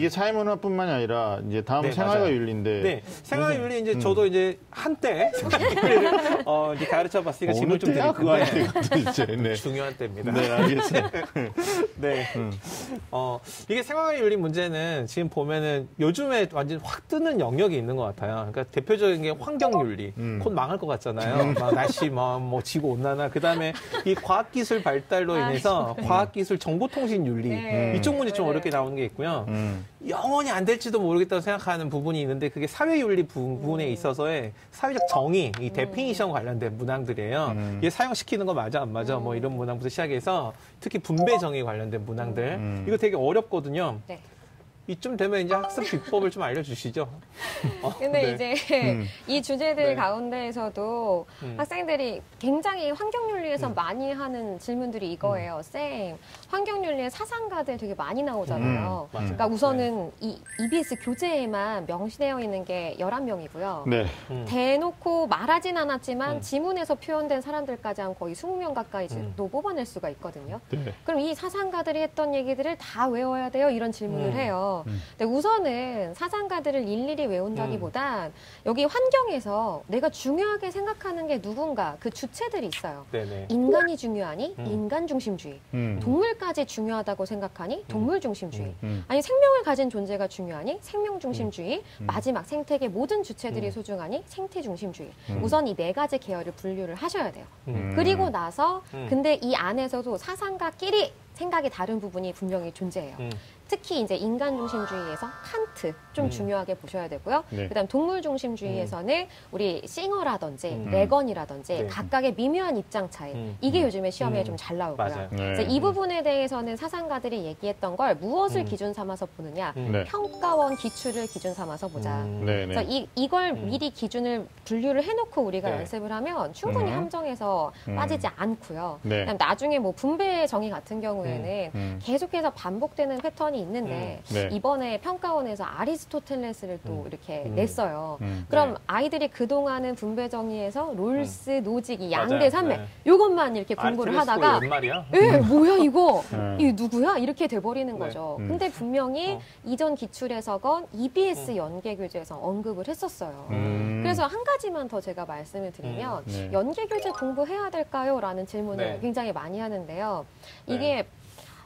이게 사회문화뿐만이 아니라 이제 다음 네, 생활과 맞아요. 윤리인데. 네, 생활윤리 이제 저도 이제 한때 생활윤리를 이제 가르쳐 봤으니까 질문 좀 드릴 건데 네. 중요한 때입니다. 네, 알겠습니다. 네. 이게 생활윤리 문제는 지금 보면은 요즘에 완전 확 뜨는 영역이 있는 것 같아요. 그러니까 대표적인 게 환경윤리. 곧 망할 것 같잖아요. 막 날씨, 뭐 지구 온난화. 그 다음에 이 과학기술 발달로 인해서 과학기술 정보통신윤리. 네. 이쪽 문제 좀 어렵게 나오는 게 있고요. 영원히 안 될지도 모르겠다고 생각하는 부분이 있는데 그게 사회윤리 부분에 있어서의 사회적 정의, 이 데피니션 관련된 문항들이에요. 이게 사용시키는 거 맞아 안 맞아 뭐 이런 문항부터 시작해서 특히 분배 정의 관련된 문항들 이거 되게 어렵거든요. 네. 이쯤 되면 이제 학습 비법을 좀 알려주시죠. 근데 네. 이제 이 주제들 네. 가운데에서도 학생들이 굉장히 환경윤리에서 많이 하는 질문들이 이거예요. 쌤, 환경윤리의 사상가들 되게 많이 나오잖아요. 맞아요. 그러니까 우선은 이 EBS 교재에만 명시되어 있는 게 11명이고요. 네. 대놓고 말하진 않았지만 지문에서 표현된 사람들까지 한 거의 20명 가까이 또 뽑아낼 수가 있거든요. 네. 그럼 이 사상가들이 했던 얘기들을 다 외워야 돼요? 이런 질문을 해요. 근데 우선은 사상가들을 일일이 외운다기보단 여기 환경에서 내가 중요하게 생각하는 게 누군가 그 주체들이 있어요. 네네. 인간이 중요하니 인간 중심주의, 동물까지 중요하다고 생각하니 동물 중심주의, 아니 생명을 가진 존재가 중요하니 생명 중심주의, 마지막 생태계 모든 주체들이 소중하니 생태 중심주의. 우선 이 네 가지 계열을 분류를 하셔야 돼요. 그리고 나서 근데 이 안에서도 사상가끼리 생각이 다른 부분이 분명히 존재해요. 특히 이제 인간 중심주의에서 칸트 좀 중요하게 보셔야 되고요. 네. 그다음 동물 중심주의에서는 우리 싱어라든지 레건이라든지 네. 각각의 미묘한 입장 차이 이게 요즘에 시험에 좀 잘 나오고요. 맞아요. 네. 그래서 이 부분에 대해서는 사상가들이 얘기했던 걸 무엇을 기준 삼아서 보느냐, 네. 평가원 기출을 기준 삼아서 보자. 네. 그래서 이걸 미리 기준을 분류를 해놓고 우리가 네. 연습을 하면 충분히 함정에서 빠지지 않고요. 네. 그다음 나중에 뭐 분배 정의 같은 경우에는 계속해서 반복되는 패턴이 있는데 네. 이번에 평가원에서 아리스토텔레스를 또 이렇게 냈어요. 네. 그럼 아이들이 그동안은 분배 정의에서 롤스, 노직, 이 양대 맞아요. 산맥 네. 요것만 이렇게 공부를 하다가 연말이야? 예, 뭐야 이거? 네. 이게 누구야? 이렇게 돼버리는 네. 거죠. 근데 분명히 이전 기출에서건 EBS 연계교재에서 언급을 했었어요. 그래서 한 가지만 더 제가 말씀을 드리면 네. 연계교재 공부해야 될까요? 라는 질문을 네. 굉장히 많이 하는데요. 이게 네.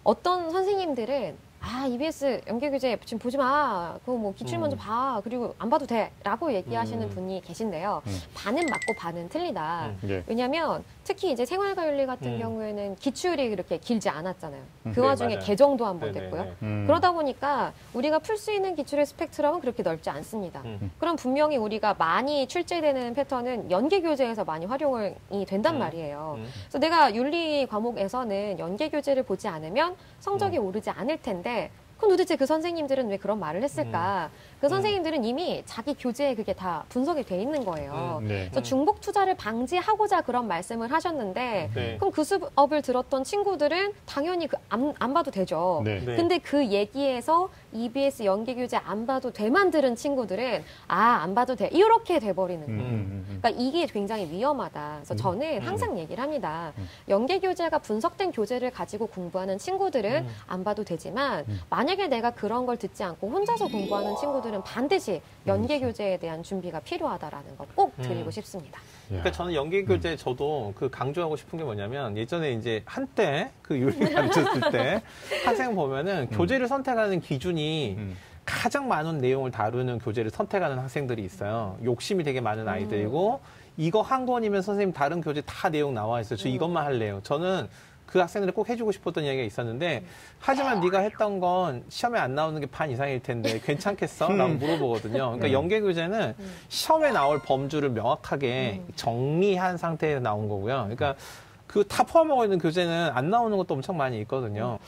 어떤 선생님들은 EBS 연계교재 지금 보지 마. 그거 뭐 기출 먼저 봐. 그리고 안 봐도 돼. 라고 얘기하시는 분이 계신데요. 반은 맞고 반은 틀리다. 네. 왜냐면 특히 이제 생활과 윤리 같은 경우에는 기출이 그렇게 길지 않았잖아요. 그 네, 와중에 맞아요. 개정도 한 번 네네네. 됐고요. 그러다 보니까 우리가 풀 수 있는 기출의 스펙트럼은 그렇게 넓지 않습니다. 그럼 분명히 우리가 많이 출제되는 패턴은 연계교재에서 많이 활용이 된단 말이에요. 그래서 내가 윤리 과목에서는 연계교재를 보지 않으면 성적이 오르지 않을 텐데 그럼 도대체 그 선생님들은 왜 그런 말을 했을까? 그 선생님들은 이미 자기 교재에 그게 다 분석이 돼 있는 거예요. 네. 그래서 중복 투자를 방지하고자 그런 말씀을 하셨는데 네. 그럼 그 수업을 들었던 친구들은 당연히 안 봐도 되죠. 네. 네. 근데 그 얘기에서 EBS 연계교재 안 봐도 돼만 들은 친구들은 안 봐도 돼. 이렇게 돼버리는 거예요. 그러니까 이게 굉장히 위험하다. 그래서 저는 항상 얘기를 합니다. 연계교재가 분석된 교재를 가지고 공부하는 친구들은 안 봐도 되지만 만약에 내가 그런 걸 듣지 않고 혼자서 공부하는 친구들은 반드시 연계교재에 대한 준비가 필요하다라는 거 꼭 드리고 싶습니다. 그러니까 저는 연계교재 저도 그 강조하고 싶은 게 뭐냐면 예전에 이제 한때 그 윤리 가르쳤을 때 학생 보면은 교재를 선택하는 기준이 가장 많은 내용을 다루는 교재를 선택하는 학생들이 있어요. 욕심이 되게 많은 아이들이고 이거 한 권이면 선생님 다른 교재 다 내용 나와 있어요. 저 이것만 할래요. 저는 그 학생들이 꼭 해주고 싶었던 얘기가 있었는데 하지만 네가 했던 건 시험에 안 나오는 게 반 이상일 텐데 괜찮겠어? 라고 물어보거든요. 그러니까 연계교재는 시험에 나올 범주를 명확하게 정리한 상태에서 나온 거고요. 그러니까 그 다 포함하고 있는 교재는 안 나오는 것도 엄청 많이 있거든요.